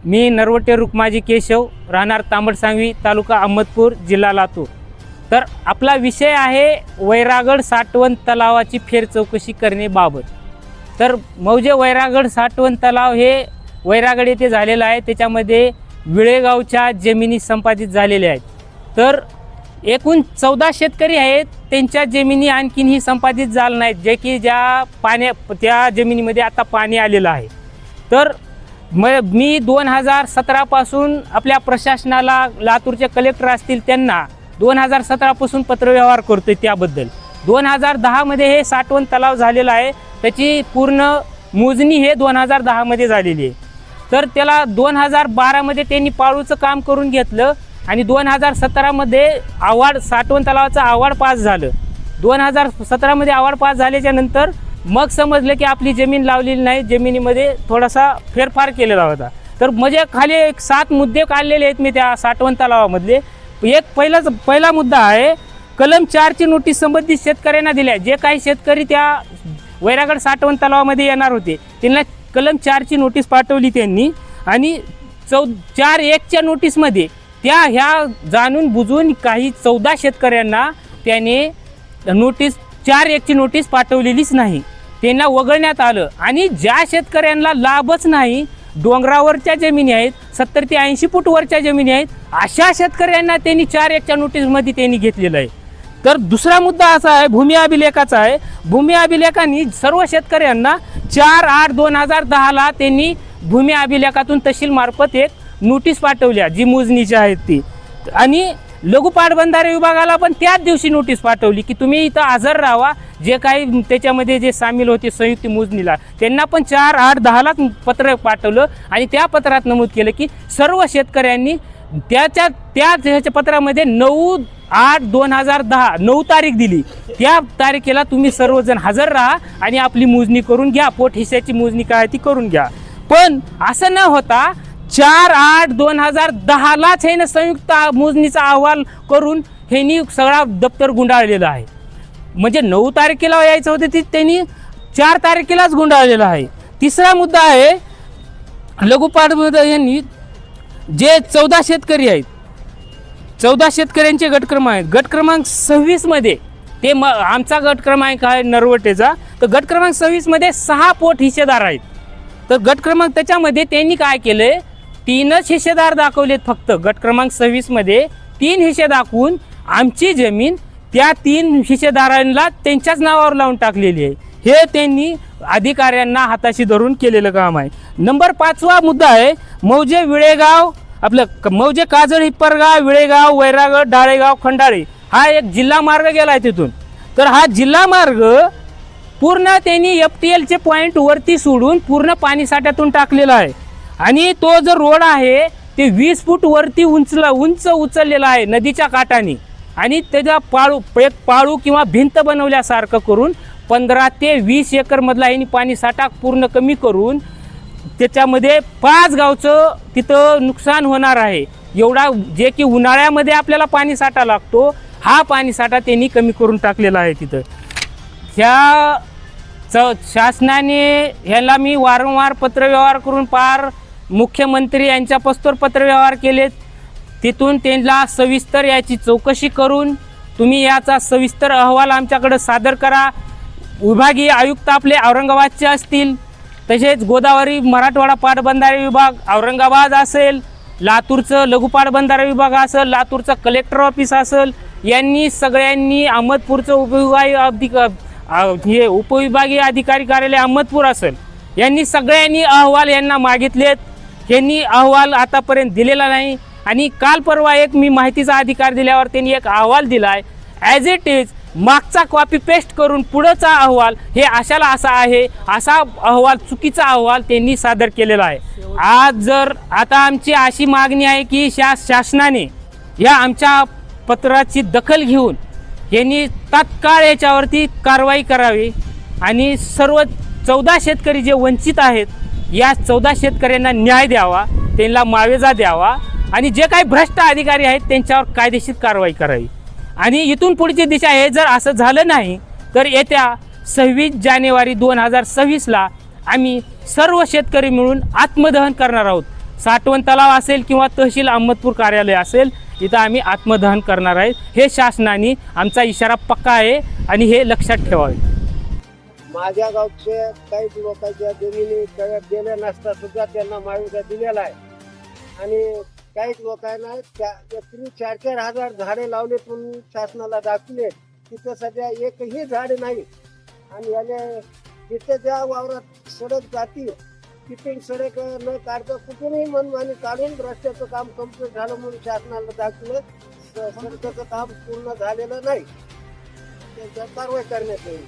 मी नरवटे रुक्माजी केशव, राहणार तांबडसांगवी, तालुका अहमदपूर, जिल्हा लातूर। तर आपला विषय आहे वैरागड साठवण तलावाची फेर चौकशी करण्याबाबत। तर मौजे वैरागड साठवण तलाव हे वैरागड येथे झालेलं आहे। त्याच्यामध्ये विळेगावच्या जमिनी संपादित झालेल्या आहेत। तर एकूण 14 शेतकरी आहेत, त्यांच्या जमिनी आणखीनही संपादित झाल्या नाहीत, जे की त्या जमिनीमध्ये आता पाणी आलेलं आहे। तर मी 2017 पासून आपल्या प्रशासनाला, लातूरचे कलेक्टर असतील त्यांना 2017 पासून पत्रव्यवहार करतोय त्याबद्दल। 2010 मध्ये हे साठवण तलाव झालेला आहे, त्याची पूर्ण मोजणी हे 2010 मध्ये झालेली आहे। तर त्याला 2012 मध्ये त्यांनी पाळूचं काम करून घेतलं आणि 2017 मध्ये अवॉर्ड, साठवण तलावाचं अवॉर्ड पास झालं। 2017 मध्ये अवॉर्ड पास झाल्याच्या नंतर मग समजलं की आपली जमीन लावलेली नाही, जमिनीमध्ये थोडासा फेरफार केलेला होता। तर म्हणजे खाली 7 मुद्दे काढलेले आहेत मी त्या साठवण तलावामधले। एक पहिला मुद्दा आहे, कलम 4 ची नोटीस संबंधित शेतकऱ्यांना दिल्या। जे काही शेतकरी त्या वैरागड साठवण तलावामध्ये येणार होते त्यांना कलम 4 ची नोटीस पाठवली त्यांनी, आणि 4.1 च्या नोटीसमध्ये ह्या जाणून बुजून काही 14 शेतकऱ्यांना त्याने 4.1 ची नोटीस पाठवलेलीच नाही, त्यांना वगळण्यात आलं। आणि ज्या शेतकऱ्यांना लाभच नाही, डोंगरावरच्या जमिनी आहेत, 70 ते 80 फूट वरच्या जमिनी आहेत, अशा शेतकऱ्यांना त्यांनी 4.1 च्या नोटीसमध्ये त्यांनी घेतलेलं आहे। तर दुसरा मुद्दा असा आहे, भूमी अभिलेखाचा आहे। भूमी अभिलेखांनी सर्व शेतकऱ्यांना 4/8/2010 ला त्यांनी भूमी अभिलेखातून तहसील मार्फत एक नोटीस पाठवल्या, जी मोजणीची आहेत ती। आणि लघु पाटबंधारे विभागाला पण त्याच दिवशी नोटीस पाठवली की तुम्ही इथं हजर राहा। जे काही त्याच्यामध्ये जे सामील होते संयुक्त मोजणीला, त्यांना पण 4/8/10 लाच पत्र पाठवलं आणि त्या पत्रात नमूद केलं की सर्व शेतकऱ्यांनी त्याच्या पत्रामध्ये 9/8/2010 9 तारीख दिली, त्या तारखेला तुम्ही सर्वजण हजर राहा आणि आपली मोजणी करून घ्या, पोट हिस्साची मोजणी काय ती करून घ्या। पण असं न होता 4/8/2010 लाच हे संयुक्त मोजणीचा अहवाल करून ह्यांनी सगळा दप्तर गुंडाळलेला आहे। म्हणजे 9 तारखेला यायचं होतं ते त्यांनी 4 तारखेलाच गुंडाळलेलं आहे। तिसरा मुद्दा आहे, लघु पाटबंधारे यांनी जे 14 शेतकरी आहेत, 14 शेतकऱ्यांचे गट क्रमांक आहेत। गट क्रमांक 26 मध्ये ते आमचा गट क्रमांक आहे नरवटेचा, तर गट क्रमांक 26 मध्ये 6 पोट हिस्सेदार आहेत। तर गट क्रमांक त्याच्यामध्ये त्यांनी काय केलंय, 3च हिस्सेदार दाखवलेत फक्त। गट क्रमांक 26 मध्ये 3 हिस्से दाखवून आमची जमीन त्या 3 हिस्सेदारांना त्यांच्याच नावावर लावून टाकलेली आहे। हे त्यांनी अधिकाऱ्यांना हाताशी धरून केलेलं काम आहे। नंबर 5वा मुद्दा आहे, मौजे विळेगाव, आपलं मौजे काजळ हिप्परगाव, विळेगाव, वैरागड, डाळेगाव, खंडाळे हा एक जिल्हा मार्ग गेलाय तिथून। तर हा जिल्हा मार्ग पूर्ण त्यांनी FTL चे पॉइंट वरती सोडून पूर्ण पाणी साठ्यातून टाकलेला आहे। आणि तो जो रोड आहे ते 20 फूट वरती उंच उचललेला आहे नदीच्या काठाने, आणि त्याचा पाळू किंवा भिंत बनवल्यासारखं करून 15 ते 20 एकर मधला यांनी पाणी साठा पूर्ण कमी करून त्याच्यामध्ये 5 गावचं तिथं नुकसान होणार आहे। एवढा जे की उन्हाळ्यामध्ये आपल्याला पाणी साठा लागतो, हा पाणी साठा त्यांनी कमी करून टाकलेला आहे तिथं। ह्या शासनाने ह्याला मी वारंवार पत्रव्यवहार करून पार मुख्यमंत्री यांच्या पस्तोर पत्रव्यवहार केलेत। तिथून त्यांना सविस्तर याची चौकशी करून तुम्ही याचा सविस्तर अहवाल आमच्याकडे सादर करा। विभागीय आयुक्त आपले औरंगाबादचे असतील, तसेच गोदावरी मराठवाडा पाटबंधारे विभाग औरंगाबाद असेल, लातूरचं लघु पाटबंधारे विभाग असेल, लातूरचं कलेक्टर ऑफिस असेल, यांनी सगळ्यांनी अहमदपूरचं उपविभागीय अधिकारी कार्यालय अहमदपूर असेल, यांनी सगळ्यांनी अहवाल यांना मागितलेत। यांनी अहवाल आतापर्यंत दिलेला नाही, आणि काल परवा एक मी माहितीचा अधिकार दिल्यावर त्यांनी एक अहवाल दिलाय ॲज इट इज, मागचा कॉपी पेस्ट करून पुढचा अहवाल हे अशाला असा आहे, असा अहवाल चुकीचा अहवाल त्यांनी सादर केलेला आहे। आज जर आता आमची अशी मागणी आहे की शासनाने या आमच्या पत्राची दखल घेऊन यांनी तात्काळ याच्यावरती कारवाई करावी आणि सर्व 14 शेतकरी जे वंचित आहेत या 14 शेतकऱ्यांना न्याय द्यावा, त्यांना मावेजा द्यावा, आणि जे काही भ्रष्ट अधिकारी आहेत त्यांच्यावर कायदेशीर कारवाई करावी। आणि इथून पुढची दिशा हे जर असं झालं नाही तर येत्या 26 जानेवारी 2026 ला आम्ही सर्व शेतकरी मिळून आत्मदहन करणार आहोत। साठवण तलाव असेल किंवा तहसील अहमदपूर कार्यालय असेल, इथं आम्ही आत्मदहन करणार आहे. हे शासनाने आमचा इशारा पक्का आहे आणि हे लक्षात ठेवावे. माझ्या गावचे काही लोकांच्या जमिनी गेल्या नसता सुद्धा त्यांना माविका दिलेला आहे. आणि काही लोकांना 4,000 झाडे लावले म्हणून शासनाला दाखवले, तिथं सध्या एकही झाड नाही. आणि याने जिथे ज्या वावरात सडक जाती तिथे सडक न काढता कुठूनही मनमानी काढून रस्त्याचं काम कंप्लीट झालं म्हणून शासनाला दाखवलं. सडकाचं काम पूर्ण झालेलं नाही, त्याच्यावर कारवाई करण्यात येईल.